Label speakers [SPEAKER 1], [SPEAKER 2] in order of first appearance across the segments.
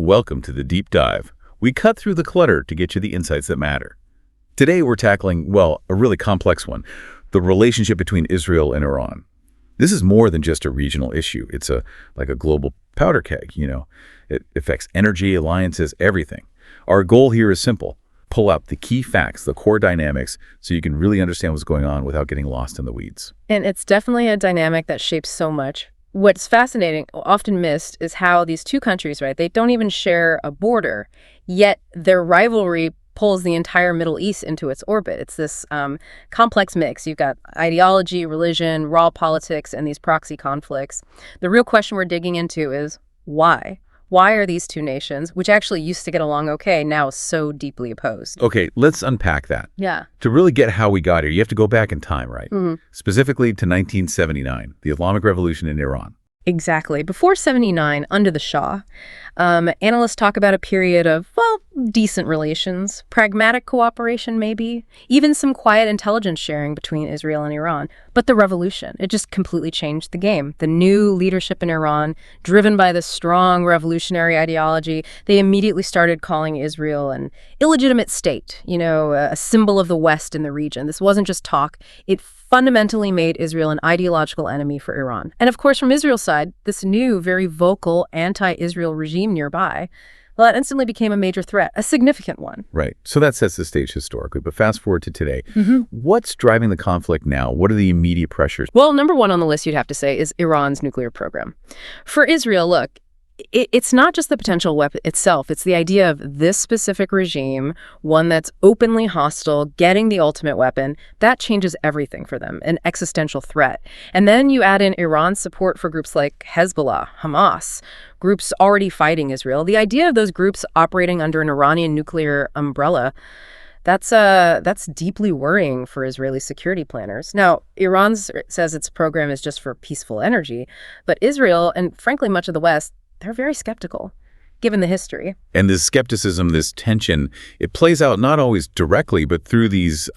[SPEAKER 1] Welcome to the Deep Dive. We cut through the clutter to get you the insights that matter. Today we're tackling, well, a really complex one, the relationship between Israel and Iran. This is more than just a regional issue. It's like a global powder keg, It affects energy, alliances, everything. Our goal here is simple. Pull out the key facts, the core dynamics, so you can really understand what's going on without getting lost in the weeds.
[SPEAKER 2] And it's definitely a dynamic that shapes so much. What's fascinating, often missed, is how these two countries, right, they don't even share a border, yet their rivalry pulls the entire Middle East into its orbit. It's this complex mix. You've got ideology, religion, raw politics, and these proxy conflicts. The real question we're digging into is why? Why are these two nations, which actually used to get along okay, now so deeply opposed?
[SPEAKER 1] Okay, let's unpack that.
[SPEAKER 2] Yeah.
[SPEAKER 1] To really get how we got here, you have to go back in time, right?
[SPEAKER 2] Mm-hmm.
[SPEAKER 1] Specifically to 1979, the Islamic Revolution in Iran.
[SPEAKER 2] Exactly. Before 79, under the Shah, analysts talk about a period of, well, decent relations, pragmatic cooperation maybe, even some quiet intelligence sharing between Israel and Iran. But the revolution, it just completely changed the game. The new leadership in Iran, driven by this strong revolutionary ideology, they immediately started calling Israel an illegitimate state, a symbol of the West in the region. This wasn't just talk. It fundamentally made Israel an ideological enemy for Iran. And of course, from Israel's side, this new, very vocal anti-Israel regime nearby, well, that instantly became a major threat, a significant one.
[SPEAKER 1] Right. So that sets the stage historically. But fast forward to today. What's driving the conflict now? What are the immediate pressures?
[SPEAKER 2] Well, number one on the list, you'd have to say, is Iran's nuclear program. For Israel, look, it's not just the potential weapon itself. It's the idea of this specific regime, one that's openly hostile, getting the ultimate weapon. That changes everything for them, an existential threat. And then you add in Iran's support for groups like Hezbollah, Hamas, groups already fighting Israel. The idea of those groups operating under an Iranian nuclear umbrella, that's deeply worrying for Israeli security planners. Now, Iran says its program is just for peaceful energy, but Israel, and frankly much of the West, they're very skeptical, given the history.
[SPEAKER 1] And this skepticism, this tension, it plays out not always directly, but through these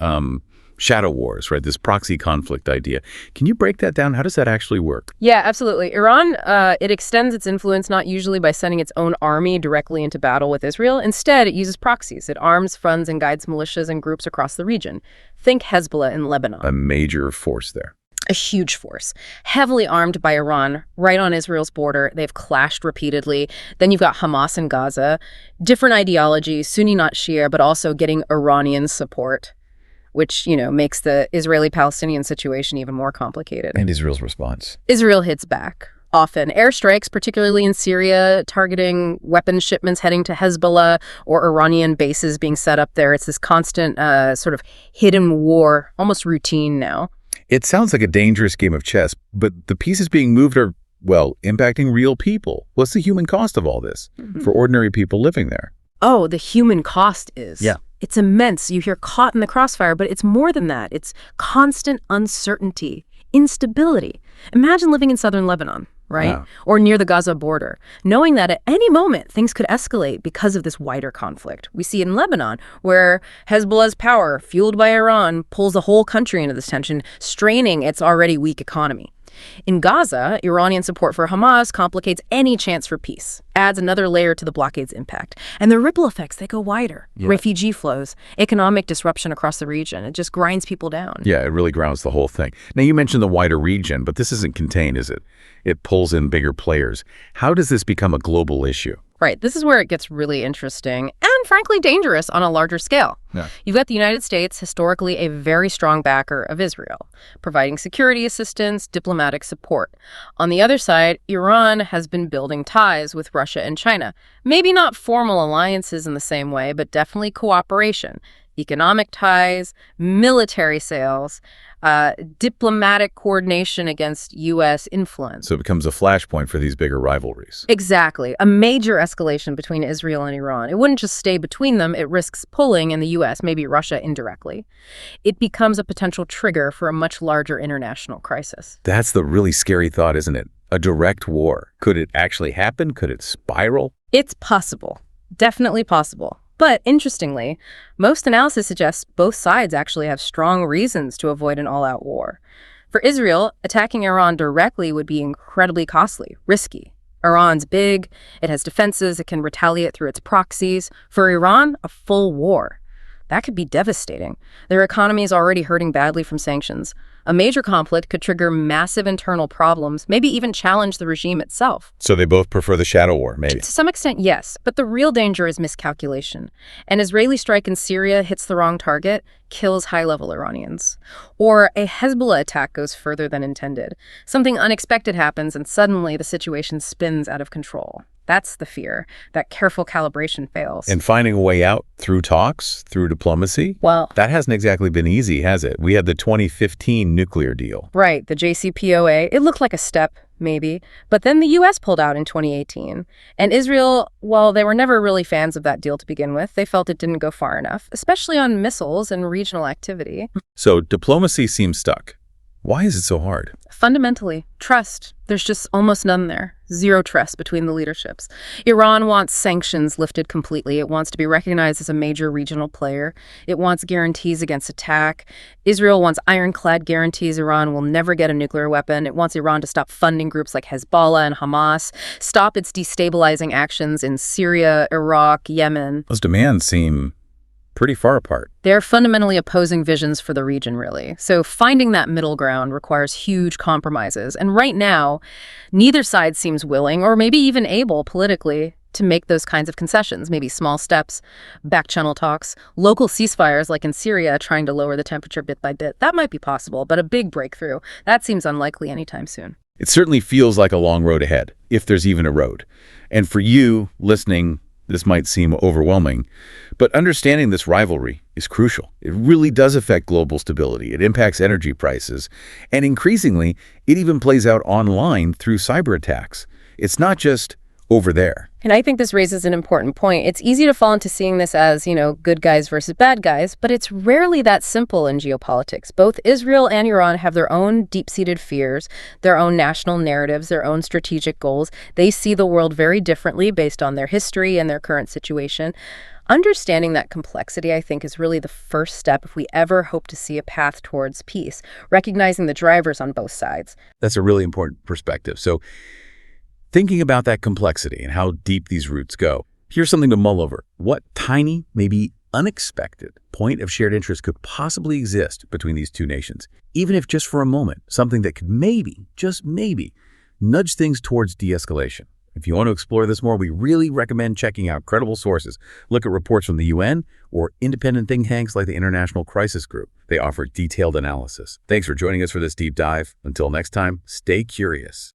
[SPEAKER 1] shadow wars, right? This proxy conflict idea. Can you break that down? How does that actually work?
[SPEAKER 2] Yeah, absolutely. Iran, it extends its influence not usually by sending its own army directly into battle with Israel. Instead, it uses proxies. It arms, funds, and guides militias and groups across the region. Think Hezbollah in Lebanon.
[SPEAKER 1] A major force there.
[SPEAKER 2] A huge force, heavily armed by Iran, right on Israel's border. They've clashed repeatedly. Then you've got Hamas in Gaza. Different ideology, Sunni not Shia, but also getting Iranian support, which, makes the Israeli-Palestinian situation even more complicated.
[SPEAKER 1] And Israel's response?
[SPEAKER 2] Israel hits back. Often airstrikes, particularly in Syria, targeting weapons shipments heading to Hezbollah or Iranian bases being set up there. It's this constant sort of hidden war, almost routine now.
[SPEAKER 1] It sounds like a dangerous game of chess, but the pieces being moved are, well, impacting real people. What's the human cost of all this for ordinary people living there?
[SPEAKER 2] Oh, the human cost is.
[SPEAKER 1] Yeah.
[SPEAKER 2] It's immense. You hear caught in the crossfire, but it's more than that. It's constant uncertainty, instability. Imagine living in southern Lebanon, right?
[SPEAKER 1] Wow.
[SPEAKER 2] Or near the Gaza border, knowing that at any moment things could escalate because of this wider conflict. We see it in Lebanon, where Hezbollah's power, fueled by Iran, pulls the whole country into this tension, straining its already weak economy. In Gaza, Iranian support for Hamas complicates any chance for peace, adds another layer to the blockade's impact. And the ripple effects, they go wider. Yeah. Refugee flows, economic disruption across the region. It just grinds people down.
[SPEAKER 1] Yeah, it really grounds the whole thing. Now, you mentioned the wider region, but this isn't contained, is it? It pulls in bigger players. How does this become a global issue?
[SPEAKER 2] Right. This is where it gets really interesting and, frankly, dangerous on a larger scale.
[SPEAKER 1] Yeah.
[SPEAKER 2] You've got the United States, historically a very strong backer of Israel, providing security assistance, diplomatic support. On the other side, Iran has been building ties with Russia and China. Maybe not formal alliances in the same way, but definitely cooperation. Economic ties, military sales, diplomatic coordination against U.S. influence.
[SPEAKER 1] So it becomes a flashpoint for these bigger rivalries.
[SPEAKER 2] Exactly. A major escalation between Israel and Iran. It wouldn't just stay between them. It risks pulling in the U.S., maybe Russia indirectly. It becomes a potential trigger for a much larger international crisis.
[SPEAKER 1] That's the really scary thought, isn't it? A direct war. Could it actually happen? Could it spiral?
[SPEAKER 2] It's possible. Definitely possible. But interestingly, most analysis suggests both sides actually have strong reasons to avoid an all-out war. For Israel, attacking Iran directly would be incredibly costly, risky. Iran's big, it has defenses, it can retaliate through its proxies. For Iran, a full war. That could be devastating. Their economy is already hurting badly from sanctions. A major conflict could trigger massive internal problems, maybe even challenge the regime itself.
[SPEAKER 1] So they both prefer the shadow war, maybe.
[SPEAKER 2] To some extent, yes, but the real danger is miscalculation. An Israeli strike in Syria hits the wrong target, kills high-level Iranians. Or a Hezbollah attack goes further than intended. Something unexpected happens and suddenly the situation spins out of control. That's the fear, that careful calibration fails.
[SPEAKER 1] And finding a way out through talks, through diplomacy?
[SPEAKER 2] Well,
[SPEAKER 1] that hasn't exactly been easy, has it? We had the 2015 nuclear deal.
[SPEAKER 2] Right, the JCPOA. It looked like a step, maybe. But then the U.S. pulled out in 2018. And Israel, well, they were never really fans of that deal to begin with. They felt it didn't go far enough, especially on missiles and regional activity.
[SPEAKER 1] So diplomacy seems stuck. Why is it so hard?
[SPEAKER 2] Fundamentally, trust. There's just almost none there. Zero trust between the leaderships. Iran wants sanctions lifted completely. It wants to be recognized as a major regional player. It wants guarantees against attack. Israel wants ironclad guarantees Iran will never get a nuclear weapon. It wants Iran to stop funding groups like Hezbollah and Hamas, stop its destabilizing actions in Syria, Iraq, Yemen.
[SPEAKER 1] Those demands seem pretty far apart.
[SPEAKER 2] They're fundamentally opposing visions for the region, really. So finding that middle ground requires huge compromises. And right now, neither side seems willing or maybe even able politically to make those kinds of concessions, maybe small steps, back-channel talks, local ceasefires like in Syria trying to lower the temperature bit by bit. That might be possible, but a big breakthrough, that seems unlikely anytime soon.
[SPEAKER 1] It certainly feels like a long road ahead, if there's even a road. And for you listening, this might seem overwhelming, but understanding this rivalry is crucial. It really does affect global stability. It impacts energy prices, and increasingly, it even plays out online through cyber attacks. It's not just over there.
[SPEAKER 2] And I think this raises an important point. It's easy to fall into seeing this as, good guys versus bad guys, but it's rarely that simple in geopolitics. Both Israel and Iran have their own deep-seated fears, their own national narratives, their own strategic goals. They see the world very differently based on their history and their current situation. Understanding that complexity, I think, is really the first step if we ever hope to see a path towards peace, recognizing the drivers on both sides.
[SPEAKER 1] That's a really important perspective. So thinking about that complexity and how deep these roots go, here's something to mull over. What tiny, maybe unexpected point of shared interest could possibly exist between these two nations, even if just for a moment, something that could maybe, just maybe, nudge things towards de-escalation? If you want to explore this more, we really recommend checking out credible sources. Look at reports from the UN or independent think tanks like the International Crisis Group. They offer detailed analysis. Thanks for joining us for this deep dive. Until next time, stay curious.